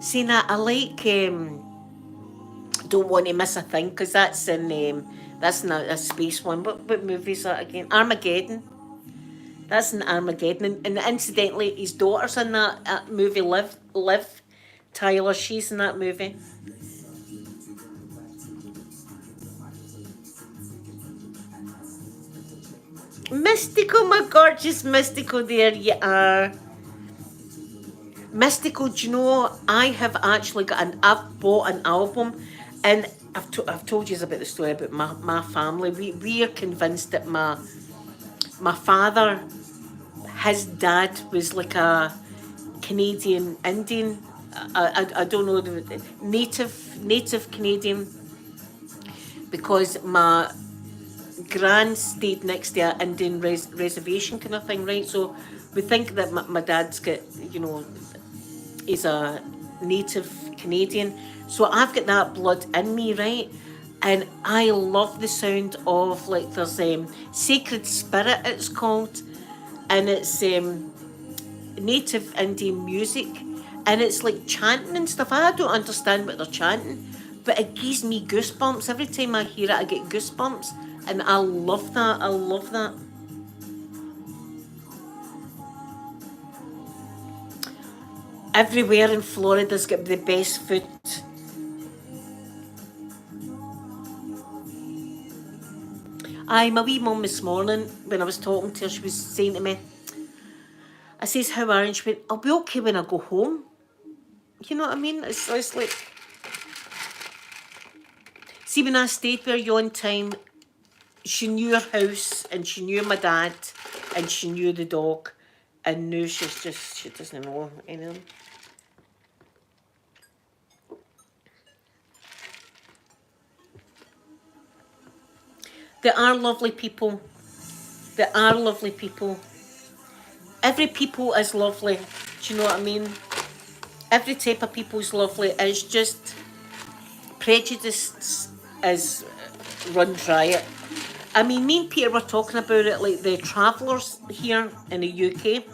See now, I like Don't Want to Miss a Thing, because that's not a space one. What movie is that again? Armageddon. That's in Armageddon. And incidentally, his daughter's in that movie, Liv Tyler, she's in that movie. Mystical, my gorgeous Mystical, there you are. Mystical, do you know, I have actually I've bought an album, and I've told you about the story about my family. We are convinced that my father, his dad was like a Canadian Indian. I don't know, the native Canadian, because my gran stayed next to an Indian reservation kind of thing, right? So we think that my dad's got, he's a native Canadian. So I've got that blood in me, right? And I love the sound of, like, there's Sacred Spirit, it's called, and it's native Indian music, and it's like chanting and stuff. I don't understand what they're chanting, but it gives me goosebumps. Every time I hear it, I get goosebumps, and I love that. I love that. Everywhere in Florida's got the best food. Aye, my wee mum this morning, when I was talking to her, she was saying to me, I says, how are you? And she went, I'll be okay when I go home. You know what I mean? It's like, see, when I stayed with her one time, she knew her house, and she knew my dad, and she knew the dog, and now she doesn't know anything. They are lovely people. They are lovely people. Every people is lovely. Do you know what I mean? Every type of people is lovely. It's just prejudice is run riot. I mean, me and Peter were talking about it, like the travellers here in the UK.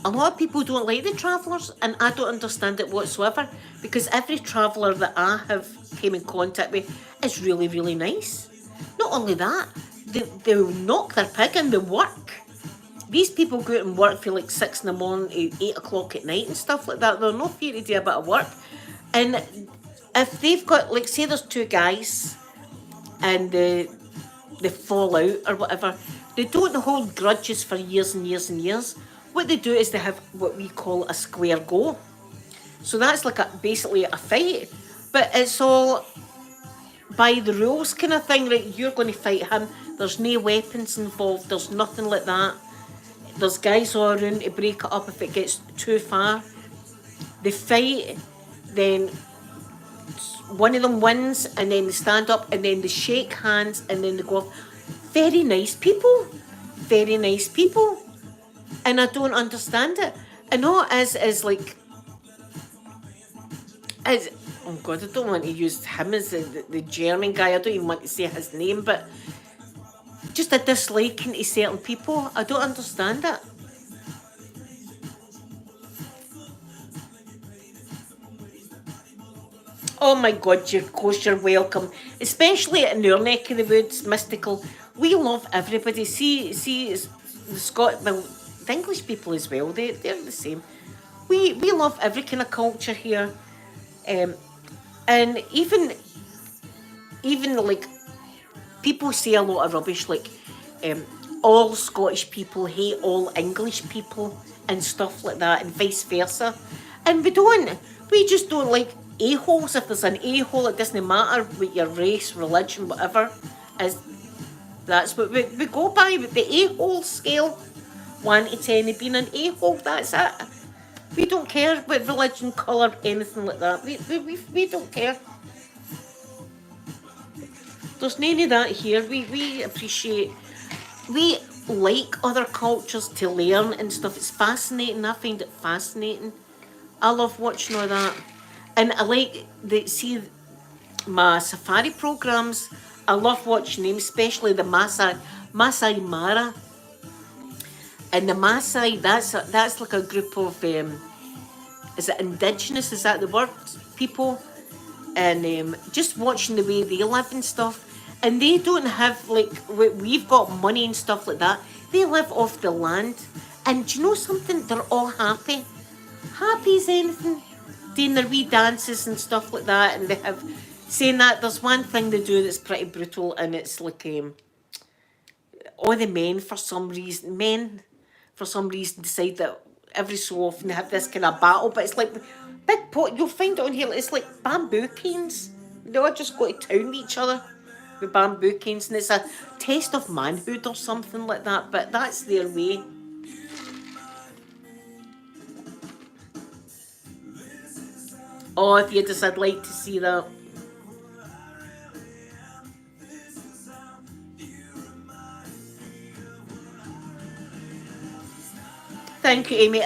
A lot of people don't like the travellers, and I don't understand it whatsoever, because every traveller that I have came in contact with is really, really nice. Not only that, they'll knock their pig in the work. These people go out and work for like 6 in the morning to 8 o'clock at night and stuff like that. They're not here to do a bit of work. And if they've got, like, say there's 2 guys and they fall out or whatever, they don't hold grudges for years and years and years. What they do is they have what we call a square go. So that's like basically a fight. But it's all by the rules kind of thing, right? You're going to fight him. There's no weapons involved. There's nothing like that. There's guys all around to break it up if it gets too far. They fight, then one of them wins, and then they stand up, and then they shake hands, and then they go off. Very nice people. Very nice people. And I don't understand it. And all it is like, As, oh God, I don't want to use him as the German guy. I don't even want to say his name, but just a disliking to certain people. I don't understand it. Oh my God, of course you're welcome. Especially in our neck of the woods, mystical. We love everybody. See, the the English people as well. They're the same. We love every kind of culture here, um, and even like people say a lot of rubbish like um, all Scottish people hate all English people and stuff like that, and vice versa. And we don't. We just don't like a-holes. If there's an a-hole, it doesn't matter what your race, religion, whatever. Is That's what we go by with the a-hole scale. 1 to 10 being an a-hole. That's it. We don't care what religion, colour, anything like that. We don't care. There's none of that here. We appreciate, we like other cultures to learn and stuff. It's fascinating. I find it fascinating. I love watching all that. And I like see my safari programs. I love watching them, especially the Masai Mara. And the Maasai, that's like a group of, is it indigenous? Is that the word? People. And just watching the way they live and stuff. And they don't have, like, we've got money and stuff like that. They live off the land. And do you know something? They're all happy. Happy as anything. Doing their wee dances and stuff like that. And they have, saying that, there's one thing they do that's pretty brutal. And it's like, all the men, for some reason, decide that every so often they have this kind of battle. But it's like, big pot, you'll find it on here, it's like bamboo canes. They all just go to town with each other with bamboo canes, and it's a test of manhood or something like that, but that's their way. Oh, if you just, I'd like to see that. Thank you, Amy.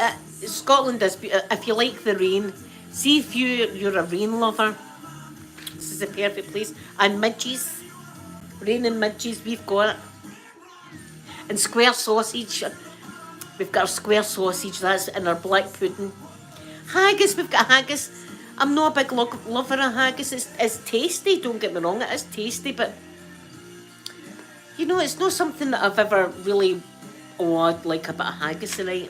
Scotland is, if you like the rain, see if you're a rain lover, this is a perfect place. And Midges, rain and Midges, we've got it. And square sausage, we've got our square sausage, that's in our black pudding. Haggis, we've got haggis. I'm not a big lover of haggis. It's tasty, don't get me wrong, it is tasty, but you know, it's not something that I've ever really, oh, I'd like a bit of haggis tonight.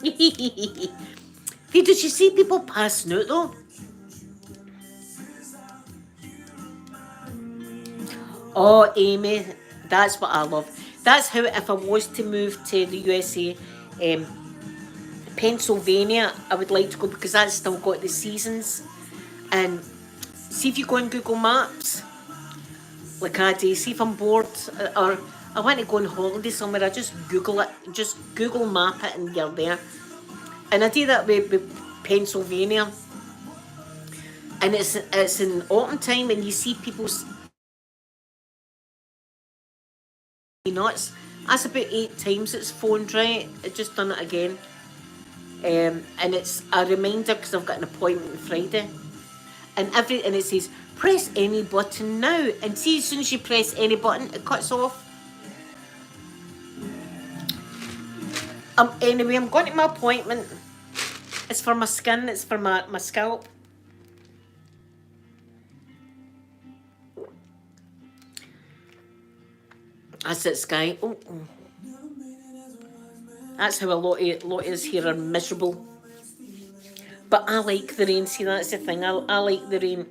Hey, did you see people passing out though? Oh, Amy, that's what I love. That's how, if I was to move to the USA, um, Pennsylvania, I would like to go because that's still got the seasons. And see if you go on Google Maps, like I do, see if I'm bored or I want to go on holiday somewhere, I just Google it, just Google map it and you're there. And I do that with Pennsylvania. And it's in autumn time and you see people nuts. That's about 8 times it's phoned, right? I just done it again. And it's a reminder because I've got an appointment on Friday. And it says, press any button now. And see, as soon as you press any button, it cuts off. Anyway, I'm going to my appointment. It's for my skin, it's for my scalp. That's it, Sky. Oh. That's how a lot of us here are miserable. But I like the rain. See, that's the thing. I like the rain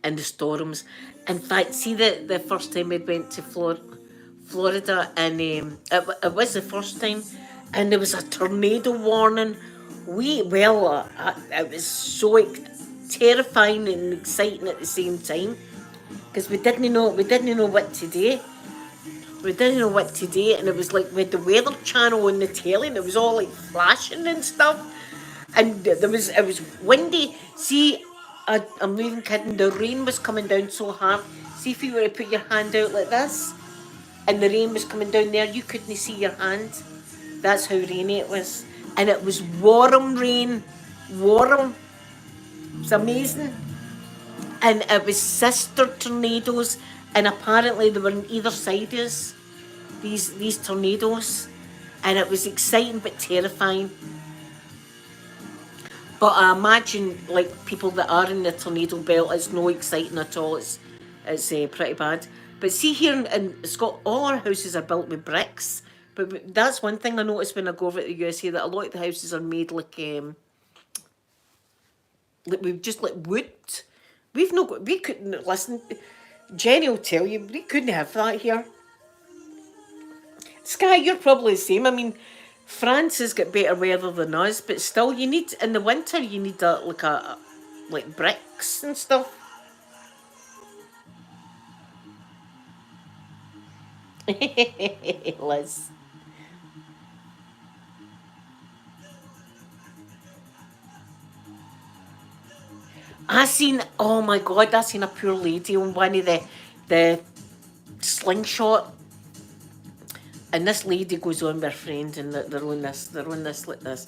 and the storms. In fact, see the first time we went to Florida, and it was the first time, and there was a tornado warning. It was so terrifying and exciting at the same time because we didn't know what to do. We didn't know what to do, and it was like with the Weather Channel on the telly, and it was all like flashing and stuff. And it was windy. See, I'm not even kidding. The rain was coming down so hard. See if you were to put your hand out like this, and the rain was coming down there, you couldn't see your hand. That's how rainy it was, and it was warm rain, warm. It's amazing, and it was sister tornadoes, and apparently they were on either side of us. These tornadoes, and it was exciting but terrifying. But I imagine, like, people that are in the tornado belt, it's no exciting at all. It's pretty bad. But see, here in Scotland, all our houses are built with bricks. But that's one thing I noticed when I go over to the USA, that a lot of the houses are made like we've just like wood. We've not got, we couldn't, listen, Jenny will tell you, we couldn't have that here. Sky, you're probably the same. I mean, France has got better weather than us, but still, you need, in the winter, you need like bricks and stuff. Liz. Oh my God, I seen a poor lady on one of the slingshot. And this lady goes on with her friend, and they're on this like this.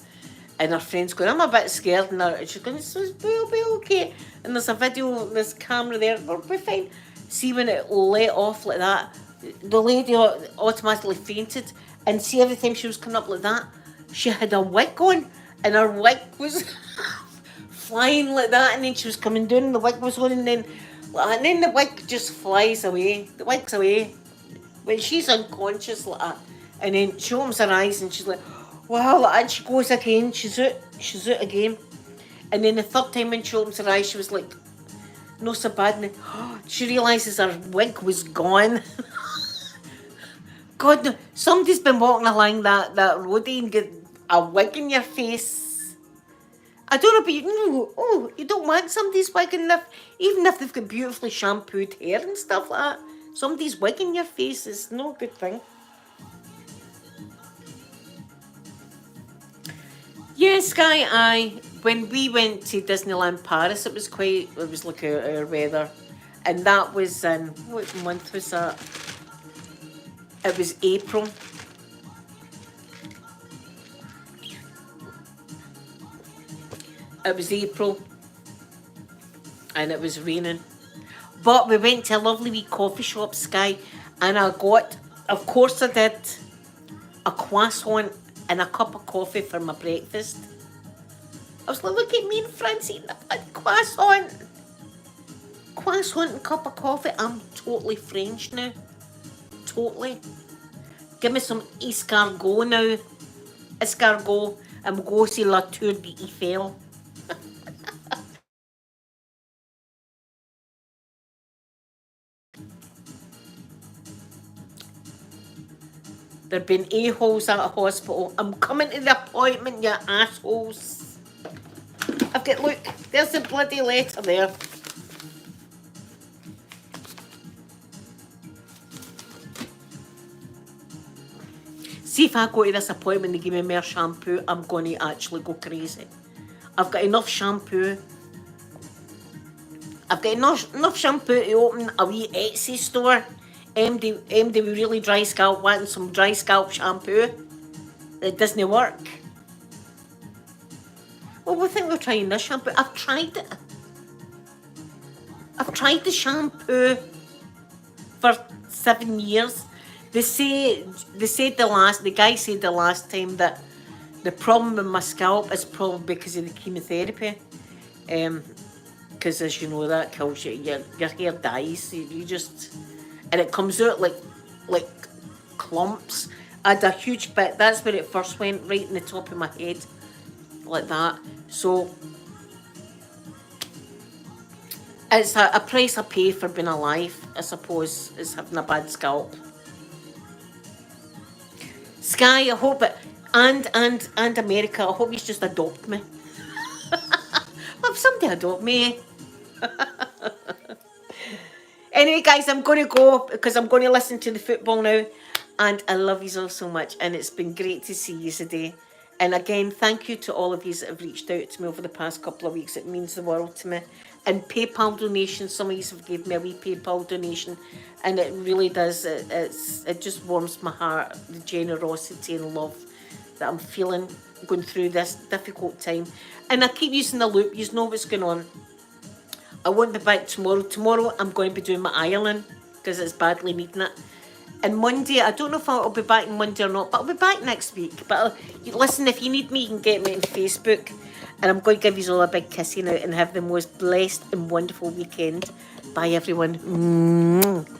And her friend's going, I'm a bit scared, and she's going, we'll be okay. And there's a video, there's camera there, we'll be fine. See, when it let off like that, the lady automatically fainted. And see, every time she was coming up like that, she had a wig on, and her wig was flying like that, and then she was coming down, and the wig was on, and then the wig just flies away. The wig's away. When she's unconscious like that, and then she opens her eyes and she's like, wow, and she goes again, she's out again. And then the third time when she opens her eyes, she was like, no so bad, and then, she realises her wig was gone. God, no, somebody's been walking along that road and get a wig in your face. I don't know, but you don't want somebody's wig in their, even if they've got beautifully shampooed hair and stuff like that. Somebody's wig in your face is no good thing. Yes, Sky, when we went to Disneyland Paris, it was like our weather. And that was in, what month was that? It was April. It was April. And it was raining. But we went to a lovely wee coffee shop, Sky, and I got, of course I did, a croissant and a cup of coffee for my breakfast. I was like, look at me and Francine, I've had croissant. Croissant and cup of coffee. I'm totally French now. Totally. Give me some escargot now. Escargot. And we'll go see La Tour d'Eiffel. There've been a-holes at a hospital. I'm coming to the appointment, you assholes. I've got, look, there's the bloody letter there. See, if I go to this appointment and give me more shampoo, I'm going to actually go crazy. I've got enough shampoo. I've got enough shampoo to open a wee Etsy store. MD with really dry scalp wanting some dry scalp shampoo. It doesn't work. Well, we think we're trying this shampoo. I've tried it. I've tried the shampoo for 7 years. They said the guy said the last time that the problem with my scalp is probably because of the chemotherapy. Because as you know, that kills you. Your hair dies. You just, and it comes out like clumps. I had a huge bit. That's where it first went, right in the top of my head, like that. So it's a price I pay for being alive, I suppose, is having a bad scalp. Sky, I hope it, and America, I hope you just adopt me. If somebody adopt me. Anyway, guys, I'm going to go because I'm going to listen to the football now. And I love you all so much. And it's been great to see you today. And again, thank you to all of you that have reached out to me over the past couple of weeks. It means the world to me. And PayPal donations, some of you have given me a wee PayPal donation, and it really does, it just warms my heart, the generosity and love that I'm feeling going through this difficult time. And I keep using the loop, you know what's going on. I won't be back tomorrow. Tomorrow I'm going to be doing my ironing because it's badly needing it. And Monday, I don't know if I'll be back Monday or not, but I'll be back next week. But listen, if you need me, you can get me on Facebook. And I'm going to give you all a big kissy now and have the most blessed and wonderful weekend. Bye, everyone.